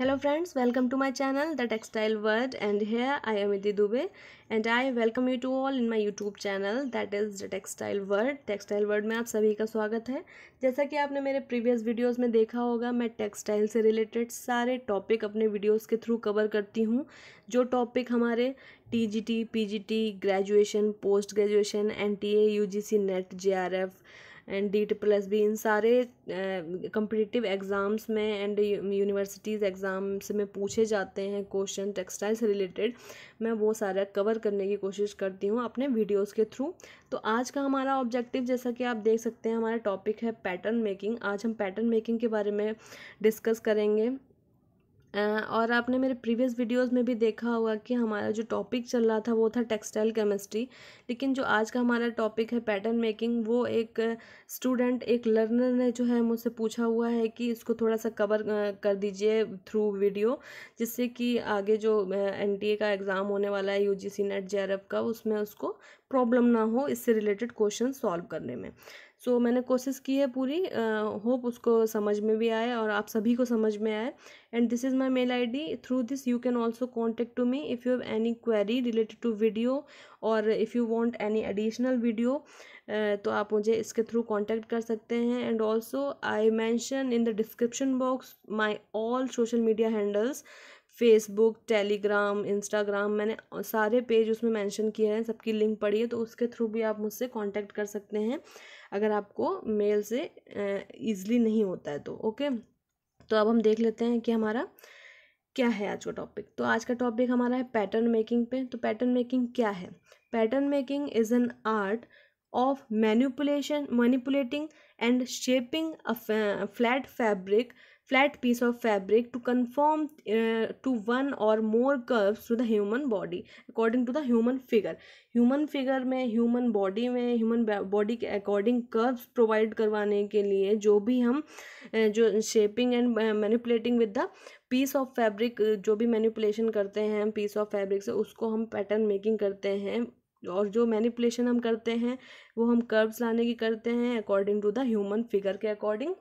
Hello friends, welcome to my channel The Textile World, and here I am Idhi Dubey and I welcome you to all in my YouTube channel that is The Textile World. Textile word में आप सभी का स्वागत है। जैसा कि आपने मेरे प्रीवियस वीडियोस में देखा होगा, मैं टेक्सटाइल से रिलेटेड सारे टॉपिक अपने वीडियोस के थ्रू कवर करती हूँ। जो टॉपिक हमारे TGT, PGT, graduation, post graduation, NTA, UGC, net, JRF and DSSB, इन सारे कम्पिटिटिव एग्ज़ाम्स में एंड यूनिवर्सिटीज़ एग्ज़ाम्स में पूछे जाते हैं क्वेश्चन टेक्सटाइल से रिलेटेड, मैं वो सारा कवर करने की कोशिश करती हूँ अपने वीडियोस के थ्रू। तो आज का हमारा ऑब्जेक्टिव, जैसा कि आप देख सकते हैं, हमारा टॉपिक है पैटर्न मेकिंग। आज हम पैटर्न मेकिंग के बारे में डिस्कस करेंगे। और आपने मेरे प्रीवियस वीडियोस में भी देखा होगा कि हमारा जो टॉपिक चल रहा था वो था टेक्सटाइल केमिस्ट्री, लेकिन जो आज का हमारा टॉपिक है पैटर्न मेकिंग, वो एक स्टूडेंट, एक लर्नर ने जो है मुझसे पूछा हुआ है कि इसको थोड़ा सा कवर कर दीजिए थ्रू वीडियो, जिससे कि आगे जो एनटीए का एग्ज़ाम होने वाला है, यूजीसी नेट जेआरएफ का, उसमें उसको प्रॉब्लम ना हो इससे रिलेटेड क्वेश्चन सॉल्व करने में। सो मैंने कोशिश की है पूरी, होप उसको समझ में भी आए और आप सभी को समझ में आए। And this is my mail ID. Through this you can also contact to me if you have any query related to video और if you want any additional video, तो आप मुझे इसके थ्रू कांटेक्ट कर सकते हैं। And also I mention in the description box my all social media handles, Facebook, Telegram, Instagram, मैंने सारे पेज उसमें मेंशन किए हैं, सबकी लिंक पड़ी है, तो उसके थ्रू भी आप मुझसे कांटेक्ट कर सकते हैं अगर आपको मेल से ईज़िली नहीं होता है तो। ओके, तो अब हम देख लेते हैं कि हमारा क्या है आज का टॉपिक। तो आज का टॉपिक हमारा है पैटर्न मेकिंग पे। तो पैटर्न मेकिंग क्या है? Pattern making is an art of manipulating and shaping a flat piece of fabric to conform to one or more curves to the human body according to the human figure. Human figure में, human body में, human body के according curves provide करवाने के लिए जो भी हम जो shaping and manipulating with the piece of fabric, जो भी मैनिपुलेशन करते हैं हम पीस ऑफ फैब्रिक से, उसको हम पैटर्न मेकिंग करते हैं। और जो मैनिपुलेशन हम करते हैं वो हम कर्व्स लाने की करते हैं according to the human figure के according.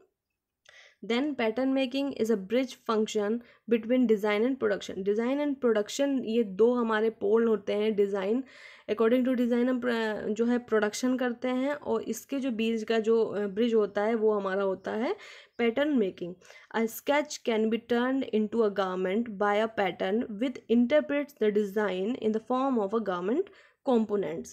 Then pattern making is a bridge function between design and production. Design and production, ये दो हमारे पोल होते हैं। डिज़ाइन, अकॉर्डिंग टू डिज़ाइन हम जो है प्रोडक्शन करते हैं, और इसके जो बीच का जो ब्रिज होता है वो हमारा होता है pattern making. A sketch can be turned into a garment by a pattern with interprets the design in the form of a garment components.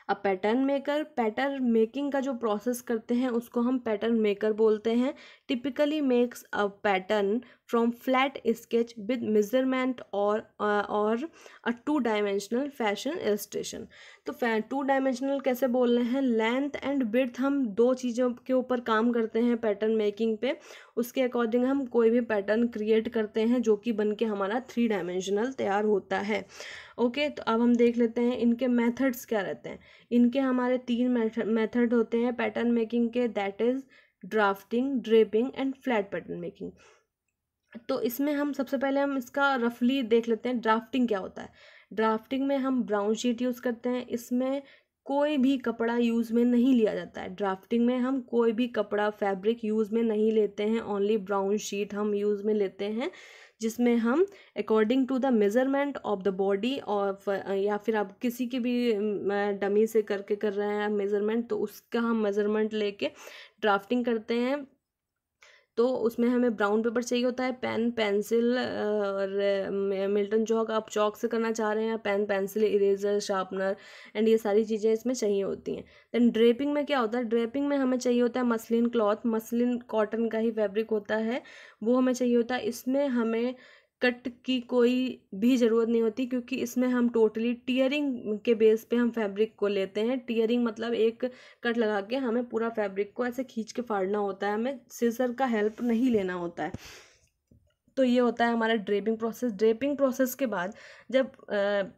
अब पैटर्न मेकर, पैटर्न मेकिंग का जो प्रोसेस करते हैं उसको हम पैटर्न मेकर बोलते हैं। Typically makes a pattern from flat sketch with measurement और अ 2 डायमेंशनल फैशन इलस्ट्रेशन। तो 2 डायमेंशनल कैसे बोल रहे हैं? लेंथ एंड विड्थ, हम दो चीज़ों के ऊपर काम करते हैं पैटर्न मेकिंग पे, उसके अकॉर्डिंग हम कोई भी पैटर्न क्रिएट करते हैं जो कि बन के हमारा 3 डायमेंशनल तैयार होता है। ओके, तो अब हम देख लेते हैं इनके मेथड्स क्या रहते हैं। इनके हमारे 3 मेथड होते हैं पैटर्न मेकिंग के, that is drafting, draping and flat pattern making. तो इसमें हम सबसे पहले हम इसका रफली देख लेते हैं ड्राफ्टिंग क्या होता है। ड्राफ्टिंग में हम ब्राउन शीट यूज़ करते हैं, इसमें कोई भी कपड़ा यूज़ में नहीं लिया जाता है। ड्राफ्टिंग में हम कोई भी कपड़ा, फैब्रिक यूज़ में नहीं लेते हैं, ओनली ब्राउन शीट हम यूज़ में लेते हैं, जिसमें हम according to the measurement of the body, और या फिर आप किसी की भी डमी से करके कर रहे हैं मेज़रमेंट, तो उसका हम मेज़रमेंट लेके ड्राफ्टिंग करते हैं। तो उसमें हमें ब्राउन पेपर चाहिए होता है, पेन, पेंसिल और मिल्टन चॉक, आप चॉक से करना चाह रहे हैं, pen, pencil, eraser, sharpener and ये सारी चीज़ें इसमें चाहिए होती हैं। देन ड्रेपिंग में क्या होता है? ड्रेपिंग में हमें चाहिए होता है मसलिन क्लॉथ, मसलिन कॉटन का ही फैब्रिक होता है, वो हमें चाहिए होता है। इसमें हमें कट की कोई भी ज़रूरत नहीं होती, क्योंकि इसमें हम टोटली टीयरिंग के बेस पे हम फैब्रिक को लेते हैं। टीयरिंग मतलब एक कट लगा के हमें पूरा फैब्रिक को ऐसे खींच के फाड़ना होता है, हमें सीजर का हेल्प नहीं लेना होता है। तो ये होता है हमारा ड्रेपिंग प्रोसेस। ड्रेपिंग प्रोसेस के बाद जब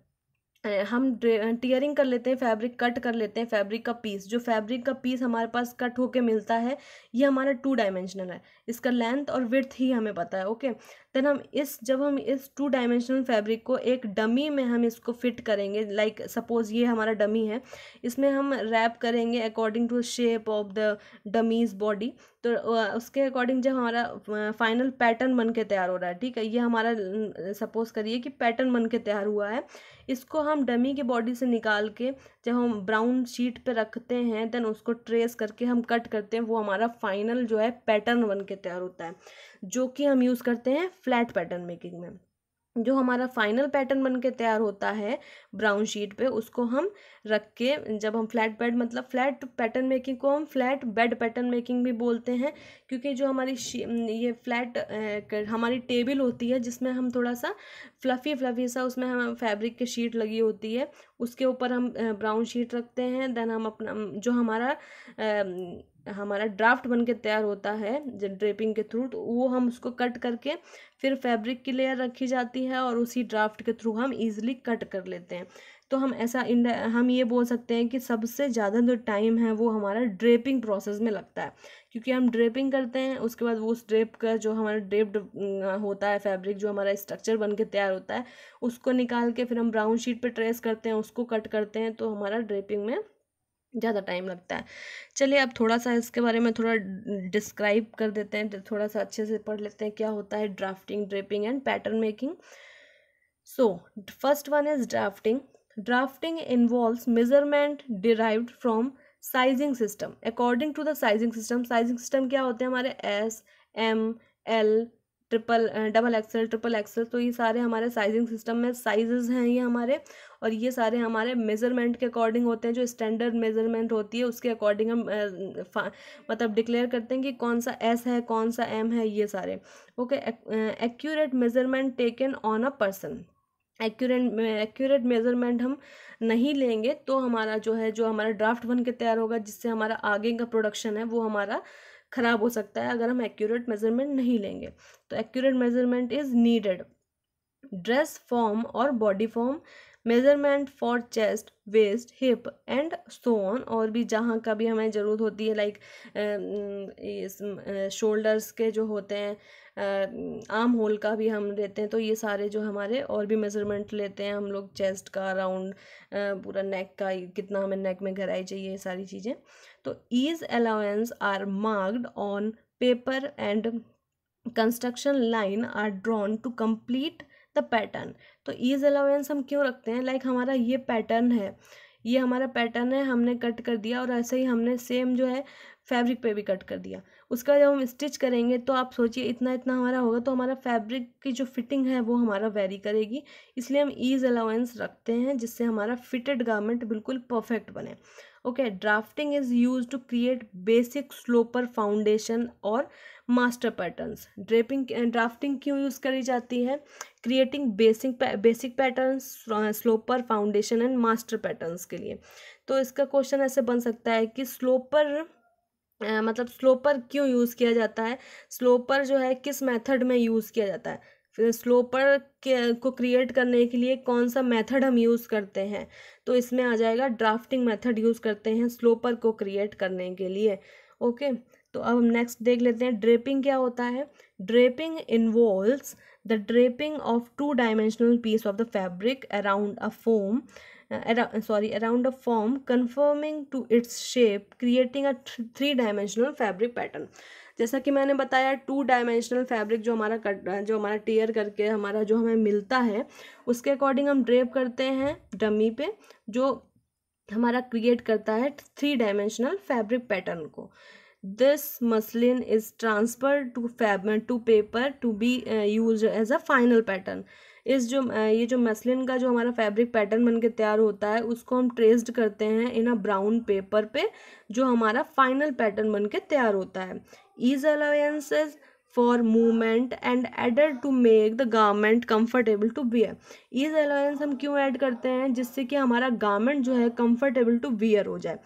हम टीयरिंग कर लेते हैं, फैब्रिक कट कर लेते हैं, फैब्रिक का पीस, जो फैब्रिक का पीस हमारे पास कट होके मिलता है, ये हमारा 2 डायमेंशनल है, इसका लेंथ और विड्थ ही हमें पता है। ओके, देन जब हम इस 2 डायमेंशनल फैब्रिक को एक डमी में हम इसको फिट करेंगे, लाइक सपोज ये हमारा डमी है, इसमें हम रैप करेंगे according to shape of the dummy's body. तो उसके अकॉर्डिंग जब हमारा फाइनल पैटर्न बन के तैयार हो रहा है, ठीक है, ये हमारा सपोज करिए कि पैटर्न बन के तैयार हुआ है, इसको हम डमी की बॉडी से निकाल के जब हम ब्राउन शीट पे रखते हैं, देन उसको ट्रेस करके हम कट करते हैं, वो हमारा फाइनल जो है पैटर्न बन के तैयार होता है, जो कि हम यूज़ करते हैं फ्लैट पैटर्न मेकिंग में। जो हमारा फाइनल पैटर्न बन के तैयार होता है ब्राउन शीट पे, उसको हम रख के, जब हम फ्लैट बेड, मतलब फ्लैट पैटर्न मेकिंग को हम फ्लैट बेड पैटर्न मेकिंग भी बोलते हैं, क्योंकि जो हमारी ये फ्लैट हमारी टेबल होती है जिसमें हम थोड़ा सा फ्लफ़ी सा उसमें हम फैब्रिक की शीट लगी होती है, उसके ऊपर हम ब्राउन शीट रखते हैं, देन हम अपना जो हमारा ड्राफ्ट बन के तैयार होता है ड्रेपिंग के थ्रू, तो वो हम उसको कट करके फिर फैब्रिक की लेयर रखी जाती है और उसी ड्राफ्ट के थ्रू हम इजीली कट कर लेते हैं। तो हम हम ये बोल सकते हैं कि सबसे ज़्यादा जो टाइम है वो हमारा ड्रेपिंग प्रोसेस में लगता है, क्योंकि हम ड्रेपिंग करते हैं, उसके बाद वो उस ड्रेप का जो हमारा ड्रेप्ड होता है फैब्रिक, जो हमारा स्ट्रक्चर बन के तैयार होता है, उसको निकाल के फिर हम ब्राउन शीट पे ट्रेस करते हैं, उसको कट करते हैं, तो हमारा ड्रेपिंग में ज़्यादा टाइम लगता है। चलिए अब थोड़ा सा इसके बारे में थोड़ा डिस्क्राइब कर देते हैं, थोड़ा सा अच्छे से पढ़ लेते हैं क्या होता है drafting, draping and pattern making. So first one is drafting. Drafting involves measurement derived from sizing system. According to the sizing system क्या होते हैं हमारे S, M, L, double XL, triple XL, तो ये सारे हमारे साइजिंग सिस्टम में sizes हैं ये हमारे, और ये सारे हमारे मेजरमेंट के अकॉर्डिंग होते हैं, जो स्टैंडर्ड मेजरमेंट होती है उसके अकॉर्डिंग हम मतलब डिक्लेयर करते हैं कि कौन सा एस है, कौन सा एम है, ये सारे। Okay, accurate measurement taken on a person. Accurate measurement हम नहीं लेंगे तो हमारा जो है, जो हमारा ड्राफ्ट बन के तैयार होगा, जिससे हमारा आगे का प्रोडक्शन है वो हमारा ख़राब हो सकता है अगर हम एक्यूरेट मेजरमेंट नहीं लेंगे। तो accurate measurement is needed. Dress form और body form, measurement for chest, waist, hip and so on, और भी जहाँ का भी हमें ज़रूरत होती है, लाइक शोल्डर्स के जो होते हैं, आर्म होल का भी हम लेते हैं, तो ये सारे जो हमारे और भी मेजरमेंट लेते हैं हम लोग, चेस्ट का, अराउंड पूरा नेक का, कितना हमें नेक में गहराई चाहिए, ये सारी चीज़ें। तो ease allowance are marked on paper and construction line are drawn to complete the pattern. तो ईज अलाउंस हम क्यों रखते हैं, लाइक हमारा ये पैटर्न है, ये हमारा पैटर्न है, हमने कट कर दिया, और ऐसे ही हमने सेम जो है फैब्रिक पे भी कट कर दिया, उसका जब हम स्टिच करेंगे तो आप सोचिए इतना इतना हमारा होगा, तो हमारा फैब्रिक की जो फिटिंग है वो हमारा वेरी करेगी, इसलिए हम ईज अलाउंस रखते हैं जिससे हमारा फिटेड गारमेंट बिल्कुल परफेक्ट बने। Okay, drafting is use to create basic sloper foundation और मास्टर पैटर्न्स। ड्राफ्टिंग क्यों यूज़ करी जाती है, creating basic patterns, sloper, foundation and master patterns के लिए। तो इसका क्वेश्चन ऐसे बन सकता है कि स्लोपर मतलब स्लोपर क्यों यूज़ किया जाता है, स्लोपर जो है किस मेथड में यूज़ किया जाता है, फिर स्लोपर को क्रिएट करने के लिए कौन सा मेथड हम यूज़ करते हैं, तो इसमें आ जाएगा ड्राफ्टिंग मेथड यूज़ करते हैं स्लोपर को क्रिएट करने के लिए। ओके, तो अब हम नेक्स्ट देख लेते हैं ड्रेपिंग क्या होता है। Draping involves the draping of two dimensional piece of the fabric around a form around a form conforming to its shape, creating a three dimensional fabric pattern। जैसा कि मैंने बताया, 2 डायमेंशनल फैब्रिक जो हमारा टेयर करके हमारा जो हमें मिलता है, उसके अकॉर्डिंग हम ड्रेप करते हैं डमी पे, जो हमारा क्रिएट करता है 3 डायमेंशनल फैब्रिक पैटर्न को। This muslin is transferred to paper to be use as a final pattern. ये जो मसलिन का जो हमारा फैब्रिक पैटर्न बन के तैयार होता है, उसको हम ट्रेस्ड करते हैं इन अ ब्राउन पेपर पे, जो हमारा फाइनल पैटर्न बन के तैयार होता है। Ease allowances for movement and added to make the garment comfortable to wear. Ease allowance हम क्यों ऐड करते हैं, जिससे कि हमारा गारमेंट जो है कंफर्टेबल टू वियर हो जाए।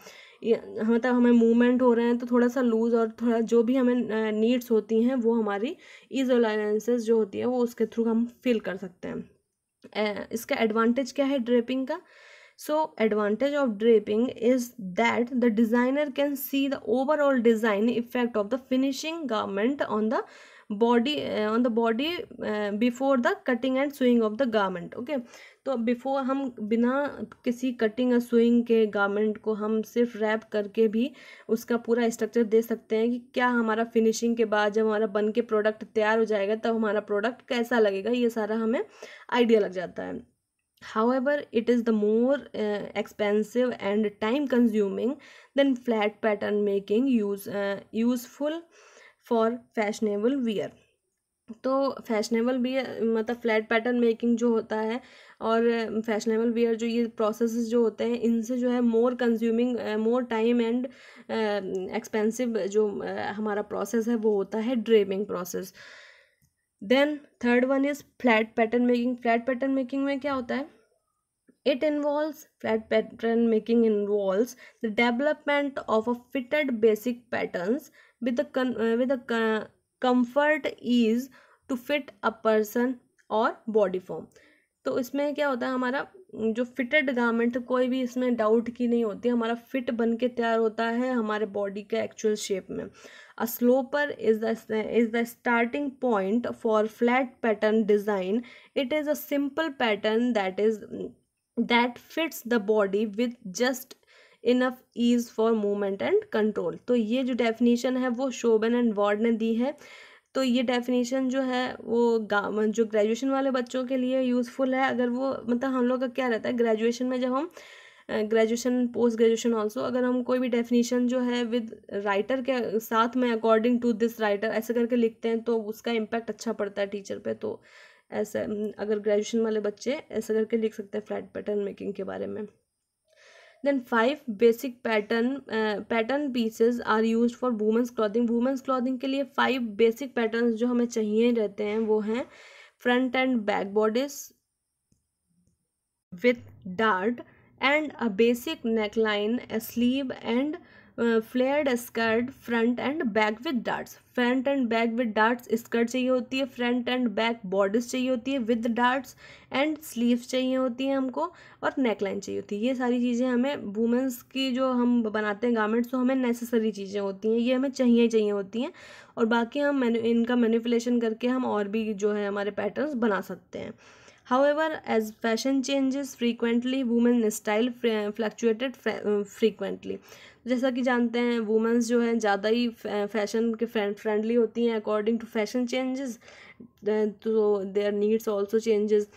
मतलब हमें मूवमेंट हो रहे हैं तो थोड़ा सा लूज और थोड़ा जो भी हमें नीड्स होती हैं वो हमारी ईज अलाउंसेस जो होती है वो उसके थ्रू हम फिल कर सकते हैं। इसका एडवांटेज क्या है ड्रेपिंग का। So advantage of draping is that the designer can see the overall design effect of the finishing garment on the body on the body before the cutting and sewing of the garment. Okay, तो before हम बिना किसी cutting और sewing के garment को हम सिर्फ rap करके भी उसका पूरा स्ट्रक्चर दे सकते हैं कि क्या हमारा फिनिशिंग के बाद जब हमारा बन के प्रोडक्ट तैयार हो जाएगा तब हमारा प्रोडक्ट कैसा लगेगा, ये सारा हमें आइडिया लग जाता है। However, it is the more expensive and time consuming than flat pattern making, useful for fashionable wear। तो फैशनेबल वियर मतलब फ्लैट पैटर्न मेकिंग जो होता है और फैशनेबल वियर जो ये प्रोसेसेस जो होते हैं इनसे जो है more consuming more time and expensive जो हमारा प्रोसेस है वो होता है draping process. Then third one is flat pattern making. Flat pattern making में क्या होता है? Flat pattern making involves the development of a fitted basic patterns with the comfort ease to fit a person or body form। तो इसमें क्या होता है, हमारा जो फिटेड गारमेंट कोई भी इसमें डाउट की नहीं होती, हमारा फिट बन के तैयार होता है हमारे बॉडी के एक्चुअल शेप में। A sloper is the starting point for flat pattern design. It is a simple pattern that fits the body with just enough ease for movement and control। तो ये जो डेफिनेशन है वो शोबन and ward ने दी है। तो ये डेफिनेशन जो है वो जो ग्रेजुएशन वाले बच्चों के लिए यूज़फुल है। अगर वो मतलब हम लोग का क्या रहता है ग्रेजुएशन में, जब हम ग्रेजुएशन पोस्ट ग्रेजुएशन ऑल्सो अगर हम कोई भी डेफिनेशन जो है विद राइटर के साथ में अकॉर्डिंग टू दिस राइटर ऐसे करके लिखते हैं तो उसका इम्पैक्ट अच्छा पड़ता है टीचर पे। तो ऐसा अगर ग्रेजुएशन वाले बच्चे ऐसा करके लिख सकते हैं फ्लैट पैटर्न मेकिंग के बारे में। Then 5 basic pattern pieces are used for women's clothing. Women's clothing के लिए 5 बेसिक पैटर्न्स जो हमें चाहिए रहते हैं वो हैं front end back bodies with dart and a basic neckline, a sleeve and flared skirt, front end back with darts. Front end back with darts skirt चाहिए होती है, फ्रंट एंड बैक बॉडीज चाहिए होती है विद डार्ट्स, एंड स्लीव्स चाहिए होती हैं हमको, और नेकलाइन चाहिए होती है। ये सारी चीज़ें हमें वुमेंस की जो हम बनाते हैं गारमेंट्स तो हमें नेसेसरी चीज़ें होती हैं, ये हमें चाहिए होती हैं। और बाकी हम इनका मैनिपुलेशन करके हम और भी जो है हमारे पैटर्न्स बना सकते हैं। However, as fashion changes frequently, women style fluctuated frequently। जैसा कि जानते हैं वुमेंस जो है ज़्यादा ही फैशन के फ्रेंडली होती हैं अकॉर्डिंग टू फैशन चेंजेस, तो there needs also changes.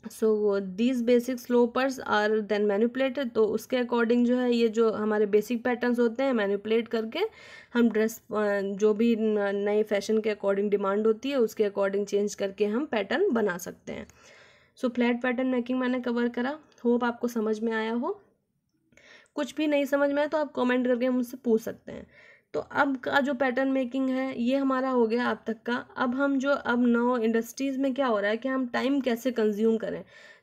So these basic slopers are then manipulated. तो उसके अकॉर्डिंग जो है ये जो हमारे बेसिक पैटर्न्स होते हैं मैनिपुलेट करके हम ड्रेस जो भी नए फैशन के अकॉर्डिंग डिमांड होती है उसके अकॉर्डिंग चेंज करके हम पैटर्न बना सकते हैं। सो फ्लैट पैटर्न मेकिंग मैंने कवर करा, होप आपको समझ में आया हो। कुछ भी नहीं समझ में आए तो आप कमेंट करके मुझसे पूछ सकते हैं। तो अब का जो पैटर्न मेकिंग है ये हमारा हो गया अब तक का। अब नौ इंडस्ट्रीज़ में क्या हो रहा है कि हम टाइम कैसे कंज्यूम करें।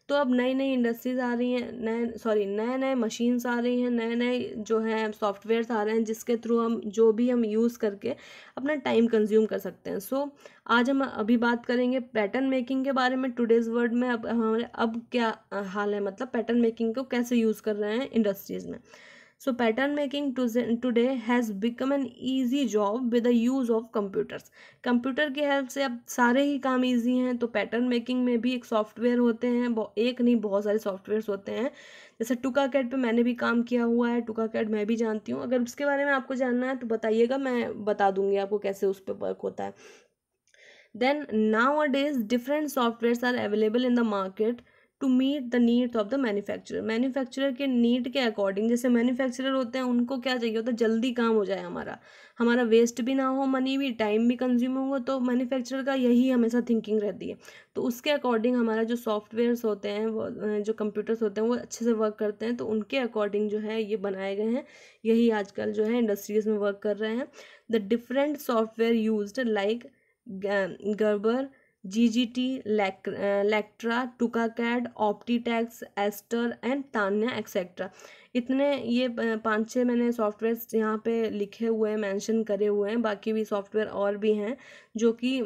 तो अब नई नई इंडस्ट्रीज़ आ रही हैं, नए नए मशीन्स आ रही हैं, नए नए जो है सॉफ्टवेयर्स आ रहे हैं जिसके थ्रू हम यूज़ करके अपना टाइम कंज्यूम कर सकते हैं। सो आज हम अभी बात करेंगे पैटर्न मेकिंग के बारे में। टुडेज़ वर्ड में अब हमारे अब क्या हाल है, मतलब पैटर्न मेकिंग को कैसे यूज़ कर रहे हैं इंडस्ट्रीज़ में। So pattern making today has become an easy job with the use of computers। Computer की हेल्प से अब सारे ही काम इजी हैं। तो पैटर्न मेकिंग में भी एक सॉफ्टवेयर होते हैं, एक नहीं बहुत सारे सॉफ्टवेयर्स होते हैं। जैसे टुकाकैड पे मैंने भी काम किया हुआ है, टुकाकैड मैं भी जानती हूँ। अगर उसके बारे में आपको जानना है तो बताइएगा, मैं बता दूंगी आपको कैसे उस पर वर्क होता है। Then nowadays different softwares are available in the market to meet the needs of the manufacturer. Manufacturer के नीड के अकॉर्डिंग, जैसे मैन्युफैक्चरर होते हैं उनको क्या चाहिए होता है जल्दी काम हो जाए, हमारा वेस्ट भी ना हो, मनी भी, टाइम भी कंज्यूम हो। तो मैन्युफैक्चरर का यही हमेशा थिंकिंग रहती है। तो उसके अकॉर्डिंग हमारा जो सॉफ्टवेयर्स होते हैं वो जो कंप्यूटर्स होते हैं वो अच्छे से वर्क करते हैं। तो उनके अकॉर्डिंग जो है ये बनाए गए हैं, यही आजकल जो है इंडस्ट्रीज में वर्क कर रहे हैं। The different software used like Gerber, GGT, Lectra, Tukacad, Optitex, Astor and Tanya etcetera. इतने ये 5-6 मैंने सॉफ्टवेयर्स यहाँ पे लिखे हुए हैं, मेंशन करे हुए हैं। बाकी भी सॉफ्टवेयर और भी हैं जो कि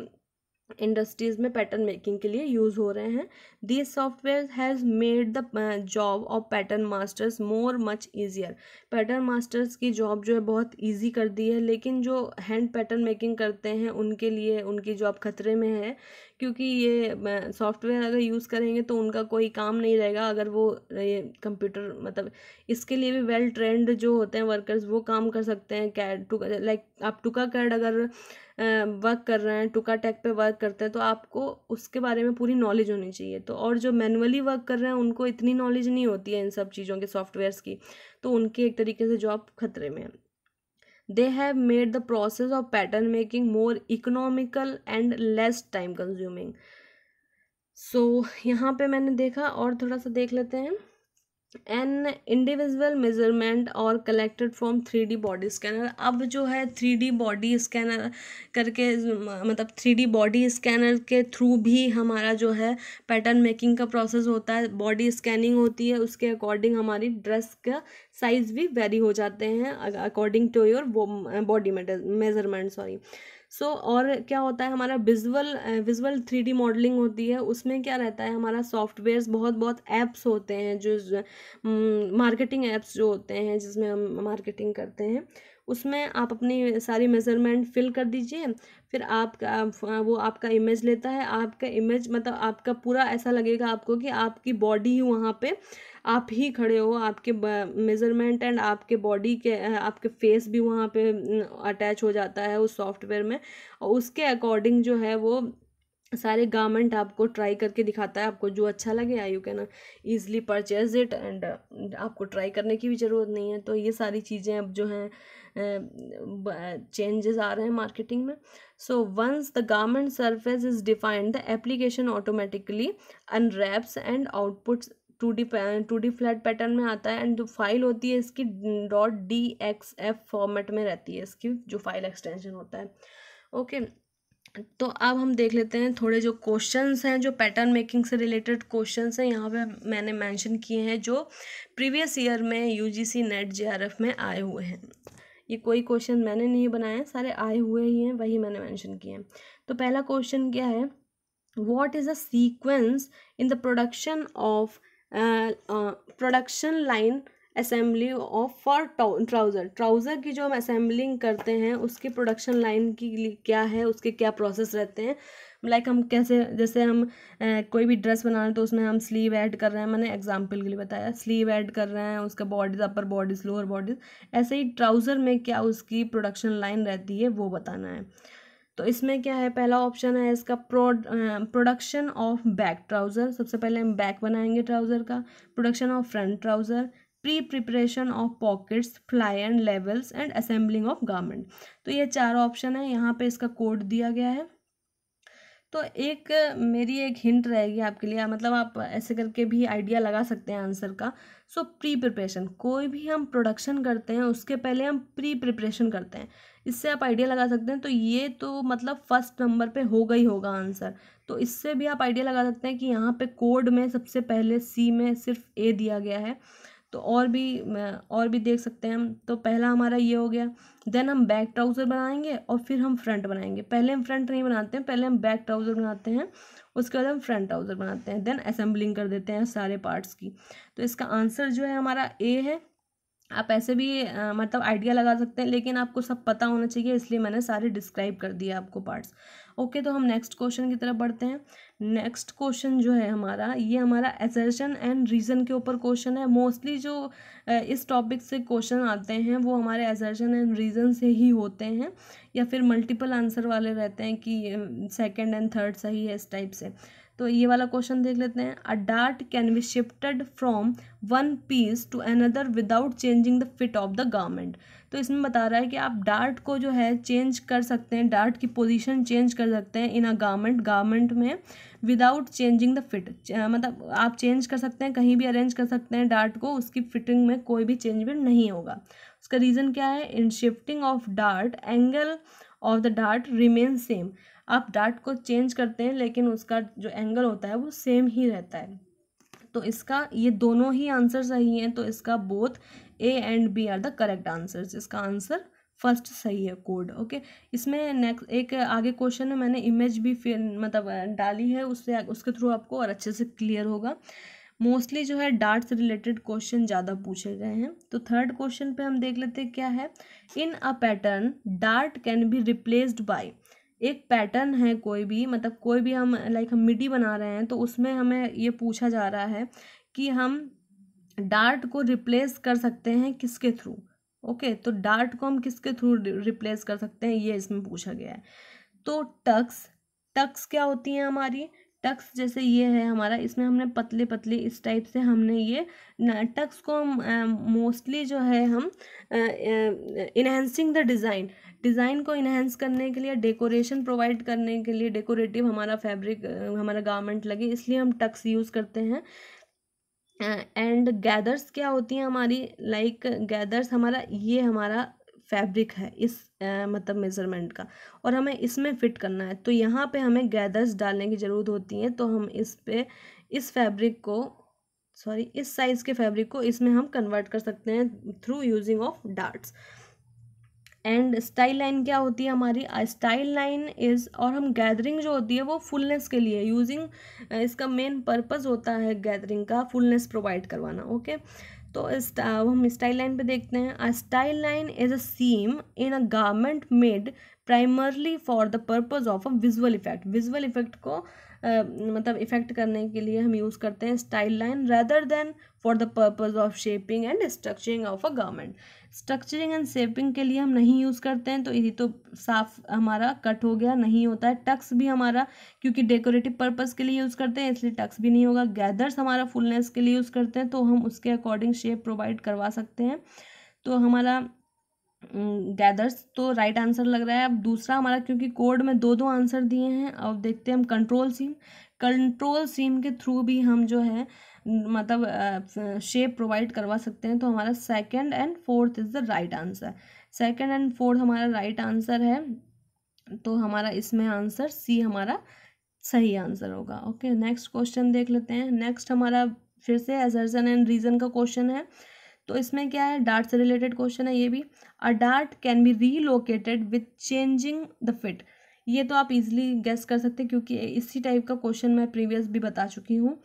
इंडस्ट्रीज में पैटर्न मेकिंग के लिए यूज़ हो रहे हैं। This software has made the job of pattern masters more much easier. Pattern masters की जॉब जो है बहुत ईजी कर दी है, लेकिन जो हैंड पैटर्न मेकिंग करते हैं उनके लिए उनकी जॉब खतरे में है, क्योंकि ये सॉफ्टवेयर अगर यूज़ करेंगे तो उनका कोई काम नहीं रहेगा। अगर वो ये कंप्यूटर मतलब इसके लिए भी वेल ट्रेंड जो होते हैं वर्कर्स वो काम कर सकते हैं। कैड टू लाइक आप टुका कैड अगर वर्क कर रहे हैं, टुका टेक पे वर्क करते हैं, तो आपको उसके बारे में पूरी नॉलेज होनी चाहिए। तो और जो मैनुअली वर्क कर रहे हैं उनको इतनी नॉलेज नहीं होती है इन सब चीज़ों के सॉफ्टवेयर्स की, तो उनकी एक तरीके से जॉब खतरे में है। They have made the process of pattern making more economical and less time consuming. So यहाँ पे मैंने देखा, और थोड़ा सा देख लेते हैं। एन इंडिविजुअल मेजरमेंट और collected from 3D body scanner. अब जो है 3D बॉडी स्कैनर करके मतलब 3D बॉडी स्कैनर के थ्रू भी हमारा जो है पैटर्न मेकिंग का प्रोसेस होता है। बॉडी स्कैनिंग होती है, उसके अकॉर्डिंग हमारी ड्रेस का साइज भी वेरी हो जाते हैं according to your body measurement, sorry. So और क्या होता है, हमारा विजुअल 3D मॉडलिंग होती है। उसमें क्या रहता है, हमारा सॉफ्टवेयर्स बहुत ऐप्स होते हैं जो मार्केटिंग ऐप्स जो होते हैं जिसमें हम मार्केटिंग करते हैं, उसमें आप अपनी सारी मेजरमेंट फिल कर दीजिए। फिर आपका वो आपका इमेज लेता है। आपका इमेज मतलब आपका पूरा ऐसा लगेगा आपको कि आपकी बॉडी ही वहाँ पे आप ही खड़े हो, आपके मेजरमेंट एंड आपके बॉडी के आपके फेस भी वहाँ पे अटैच हो जाता है उस सॉफ्टवेयर में। और उसके अकॉर्डिंग जो है वो सारे गारमेंट आपको ट्राई करके दिखाता है। आपको जो अच्छा लगे you can easily purchase it, and आपको ट्राई करने की भी ज़रूरत नहीं है। तो ये सारी चीज़ें अब जो हैं चेंजेस आ रहे हैं मार्केटिंग में। So once the garment surface is defined the application automatically unwraps and outputs 2D flat pattern में आता है। एंड जो फाइल होती है इसकी .dxf फॉर्मेट में रहती है, इसकी जो फाइल एक्सटेंशन होता है। ओके, तो अब हम देख लेते हैं थोड़े जो क्वेश्चंस हैं, जो पैटर्न मेकिंग से रिलेटेड क्वेश्चंस हैं यहाँ पे मैंने मेंशन किए हैं, जो प्रीवियस ईयर में यूजीसी नेट जेआरएफ में आए हुए हैं। ये कोई क्वेश्चन मैंने नहीं बनाए हैं, सारे आए हुए ही हैं, वही मैंने मेंशन किए हैं। तो पहला क्वेश्चन क्या है, what is a sequence in the production of production line assembly of for trouser की जो हम असेंबलिंग करते हैं उसकी प्रोडक्शन लाइन की क्या है, उसके क्या प्रोसेस रहते हैं। लाइक हम कैसे, जैसे हम कोई भी ड्रेस बना रहे हैं तो उसमें हम स्लीव ऐड कर रहे हैं, मैंने एग्जांपल के लिए बताया, स्लीव ऐड कर रहे हैं, उसका बॉडीज, अपर बॉडीज, लोअर बॉडीज। ऐसे ही ट्राउज़र में क्या उसकी प्रोडक्शन लाइन रहती है वो बताना है। तो इसमें क्या है, पहला ऑप्शन है इसका प्रोडक्शन ऑफ बैक ट्राउज़र। सबसे पहले हम बैक बनाएंगे ट्राउज़र का। Production of front trouser, pre preparation of pockets, fly and levels and assembling of garment. तो ये 4 ऑप्शन है, यहाँ पे इसका कोड दिया गया है। तो एक मेरी एक हिंट रहेगी आपके लिए, मतलब आप ऐसे करके भी आइडिया लगा सकते हैं आंसर का। सो प्री प्रिपरेशन, कोई भी हम प्रोडक्शन करते हैं उसके पहले हम प्री प्रिपरेशन करते हैं, इससे आप आइडिया लगा सकते हैं। तो ये तो मतलब फर्स्ट नंबर पे होगा ही होगा आंसर। तो इससे भी आप आइडिया लगा सकते हैं कि यहाँ पे कोड में सबसे पहले सी में सिर्फ ए दिया गया है। तो और भी देख सकते हैं हम। तो पहला हमारा ये हो गया। देन हम बैक ट्राउज़र बनाएंगे और फिर हम फ्रंट बनाएंगे। पहले हम फ्रंट नहीं बनाते हैं, पहले हम बैक ट्राउज़र बनाते हैं, उसके बाद हम फ्रंट ट्राउज़र बनाते हैं, देन असेंबलिंग कर देते हैं सारे पार्ट्स की। तो इसका आंसर जो है हमारा ए है। आप ऐसे भी मतलब आइडिया लगा सकते हैं, लेकिन आपको सब पता होना चाहिए, इसलिए मैंने सारे डिस्क्राइब कर दिए आपको पार्ट्स। ओके, तो हम नेक्स्ट क्वेश्चन की तरफ बढ़ते हैं। नेक्स्ट क्वेश्चन जो है हमारा, ये हमारा असर्शन एंड रीज़न के ऊपर क्वेश्चन है। मोस्टली जो इस टॉपिक से क्वेश्चन आते हैं वो हमारे असर्शन एंड रीज़न से ही होते हैं, या फिर मल्टीपल आंसर वाले रहते हैं कि सेकंड एंड थर्ड सही है, इस टाइप से। तो ये वाला क्वेश्चन देख लेते हैं। A dart can be shifted from one piece to another without changing the fit of the garment. तो इसमें बता रहा है कि आप डार्ट को जो है चेंज कर सकते हैं, डार्ट की पोजीशन चेंज कर सकते हैं इन अ गारमेंट में विदाउट चेंजिंग द फिट। मतलब आप चेंज कर सकते हैं, कहीं भी अरेंज कर सकते हैं डार्ट को, उसकी फिटिंग में कोई भी चेंजमेंट नहीं होगा। उसका रीज़न क्या है, in shifting of dart angle of the dart remain same. आप डार्ट को चेंज करते हैं लेकिन उसका जो एंगल होता है वो सेम ही रहता है। तो इसका ये दोनों ही आंसर सही हैं, तो इसका both A and B are the correct answers. इसका आंसर फर्स्ट सही है कोड। ओके, इसमें नेक्स्ट एक आगे क्वेश्चन में मैंने इमेज भी फिर मतलब डाली है, उससे उसके थ्रू आपको और अच्छे से क्लियर होगा। मोस्टली जो है डार्ट से रिलेटेड क्वेश्चन ज़्यादा पूछे गए हैं। तो थर्ड क्वेश्चन पे हम देख लेते हैं क्या है। In a pattern dart can be replaced by, एक पैटर्न है कोई भी, मतलब कोई भी हम लाइक हम मिडी बना रहे हैं तो उसमें हमें ये पूछा जा रहा है कि हम डार्ट को रिप्लेस कर सकते हैं किसके थ्रू। ओके, तो डार्ट को हम किसके थ्रू रिप्लेस कर सकते हैं, ये इसमें पूछा गया है। तो टक्स, टक्स क्या होती हैं हमारी, टक्स जैसे ये है हमारा, इसमें हमने पतले पतले इस टाइप से हमने ये टक्स को हम मोस्टली जो है हम इन्हेंसिंग द डिज़ाइन, डिज़ाइन को इन्हेंस करने के लिए, डेकोरेशन प्रोवाइड करने के लिए, डेकोरेटिव हमारा फैब्रिक हमारा गारमेंट लगे, इसलिए हम टक्स यूज़ करते हैं। एंड गैदर्स क्या होती हैं हमारी, लाइक गैदर्स हमारा ये हमारा फैब्रिक है इस मतलब मेज़रमेंट का, और हमें इसमें फिट करना है, तो यहाँ पे हमें गैदर्स डालने की ज़रूरत होती है। तो हम इस पे इस फैब्रिक को इस साइज़ के फैब्रिक को इसमें हम कन्वर्ट कर सकते हैं through using of darts. And style line क्या होती है हमारी, स्टाइल लाइन इज़, और हम गैदरिंग जो होती है वो फुलनेस के लिए यूजिंग, इसका मेन पर्पस होता है गैदरिंग का फुलनेस प्रोवाइड करवाना। ओके, तो हम स्टाइल लाइन पे देखते हैं। A style line is a seam in a garment made primarily for the purpose of a visual effect, visual effect को मतलब इफेक्ट करने के लिए हम यूज़ करते हैं style line, rather than for the purpose of shaping and structuring of a garment. Structuring and shaping के लिए हम नहीं यूज़ करते हैं, तो ये तो साफ हमारा कट हो गया, नहीं होता है। टक्स भी हमारा क्योंकि डेकोरेटिव पर्पस के लिए यूज़ करते हैं इसलिए टक्स भी नहीं होगा। गैदर्स हमारा फुलनेस के लिए यूज़ करते हैं तो हम उसके अकॉर्डिंग शेप प्रोवाइड करवा सकते हैं। तो हमारा गैदर्स तो राइट आंसर लग रहा है। अब दूसरा हमारा, क्योंकि कोड में दो दो आंसर दिए हैं, अब देखते हैं हम कंट्रोल सीम, कंट्रोल सीम के थ्रू भी हम जो है मतलब शेप प्रोवाइड करवा सकते हैं। तो हमारा second and fourth is the right answer, second and fourth हमारा राइट आंसर है। तो हमारा इसमें आंसर सी हमारा सही आंसर होगा। ओके, नेक्स्ट क्वेश्चन देख लेते हैं। नेक्स्ट हमारा फिर से असर्शन एंड रीजन का क्वेश्चन है। तो इसमें क्या है, डार्ट से रिलेटेड क्वेश्चन है ये भी। A dart can be relocated with changing the fit, ये तो आप इजीली गेस कर सकते हैं क्योंकि इसी टाइप का क्वेश्चन मैं प्रीवियस भी बता चुकी हूँ।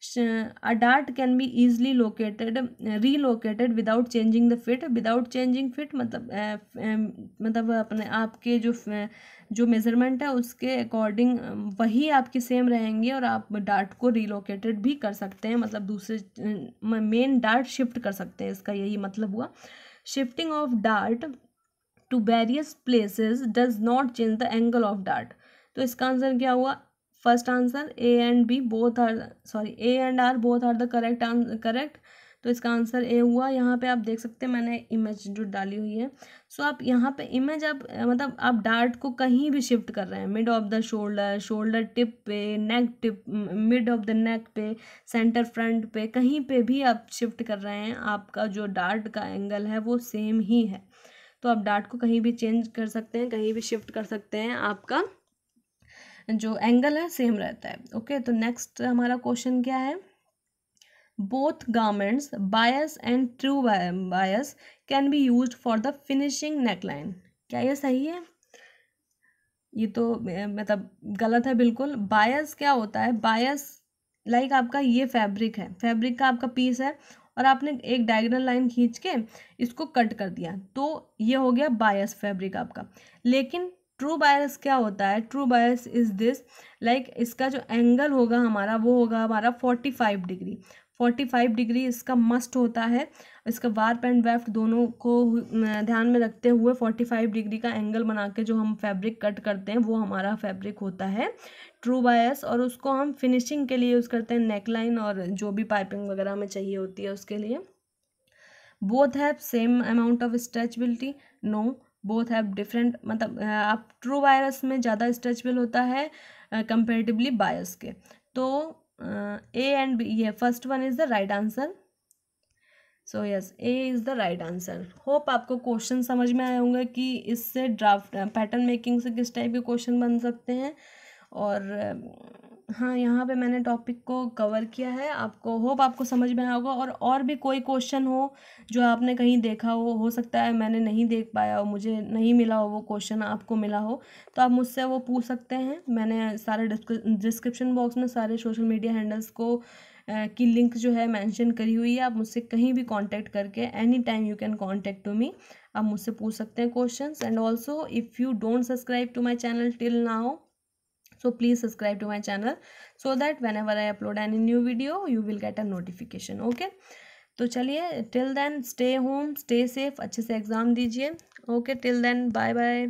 A dart can be easily relocated without changing the fit, without changing fit मतलब अपने आपके जो मेजरमेंट है उसके अकॉर्डिंग वही आपके सेम रहेंगे और आप डार्ट को रिलोकेटेड भी कर सकते हैं, मतलब दूसरे मेन डार्ट शिफ्ट कर सकते हैं, इसका यही मतलब हुआ। Shifting of dart to various places does not change the angle of dart, तो इसका आंसर क्या हुआ, first answer A and B both are A and R both are the correct. तो इसका आंसर ए हुआ। यहाँ पे आप देख सकते हैं मैंने इमेज जो डाली हुई है। सो आप यहाँ पे इमेज आप मतलब आप डार्ट को कहीं भी शिफ्ट कर रहे हैं, mid of the shoulder, shoulder tip पे, neck tip, mid of the neck पे, सेंटर फ्रंट पे, कहीं पे भी आप शिफ्ट कर रहे हैं, आपका जो डार्ट का एंगल है वो सेम ही है। तो आप डार्ट को कहीं भी चेंज कर सकते हैं, कहीं भी शिफ्ट कर सकते हैं, आपका जो एंगल है सेम रहता है। ओके, तो नेक्स्ट हमारा क्वेश्चन क्या है, both garments bias and true bias can be used for the finishing neckline, क्या ये सही है, ये तो मतलब गलत है बिल्कुल। बायस क्या होता है, बायस लाइक आपका ये फैब्रिक है, फैब्रिक का आपका पीस है और आपने एक डायगोनल लाइन खींच के इसको कट कर दिया तो ये हो गया बायस फैब्रिक आपका। लेकिन ट्रू बायस क्या होता है, true bias is this, like इसका जो एंगल होगा हमारा वो होगा हमारा 45 डिग्री, 45 डिग्री इसका मस्ट होता है। इसका वार्प एंड वेफ्ट दोनों को ध्यान में रखते हुए 45 डिग्री का एंगल बना के जो हम फैब्रिक कट करते हैं वो हमारा फैब्रिक होता है ट्रू बायस, और उसको हम फिनिशिंग के लिए यूज़ करते हैं, नेकलाइन और जो भी पाइपिंग वगैरह में चाहिए होती है उसके लिए। Both have same amount of stretchability, no, both have different, मतलब आप ट्रू बायस में ज़्यादा स्ट्रेचबल होता है कंपेरेटिवली बायस के। तो ए एंड बी, ये first one is the right answer. So yes, A is the right answer. Hope आपको क्वेश्चन समझ में आए होंगे कि इससे ड्राफ्ट पैटर्न मेकिंग से किस टाइप के क्वेश्चन बन सकते हैं। और हाँ, यहाँ पे मैंने टॉपिक को कवर किया है, आपको होप आपको समझ में आया होगा। और भी कोई क्वेश्चन हो जो आपने कहीं देखा हो सकता है मैंने नहीं देख पाया हो, मुझे नहीं मिला हो वो क्वेश्चन, आपको मिला हो, तो आप मुझसे वो पूछ सकते हैं। मैंने सारे डिस्क्रिप्शन बॉक्स में सारे सोशल मीडिया हैंडल्स को की लिंक जो है मेंशन करी हुई है। आप मुझसे कहीं भी कांटेक्ट करके any time you can contact to me, आप मुझसे पूछ सकते हैं questions. And also if you don't subscribe to my channel till now, so please subscribe to my channel so that whenever I upload any new video you will get a notification, okay? तो चलिए, till then stay home, stay safe, अच्छे से exam दीजिए। Okay, till then, bye bye.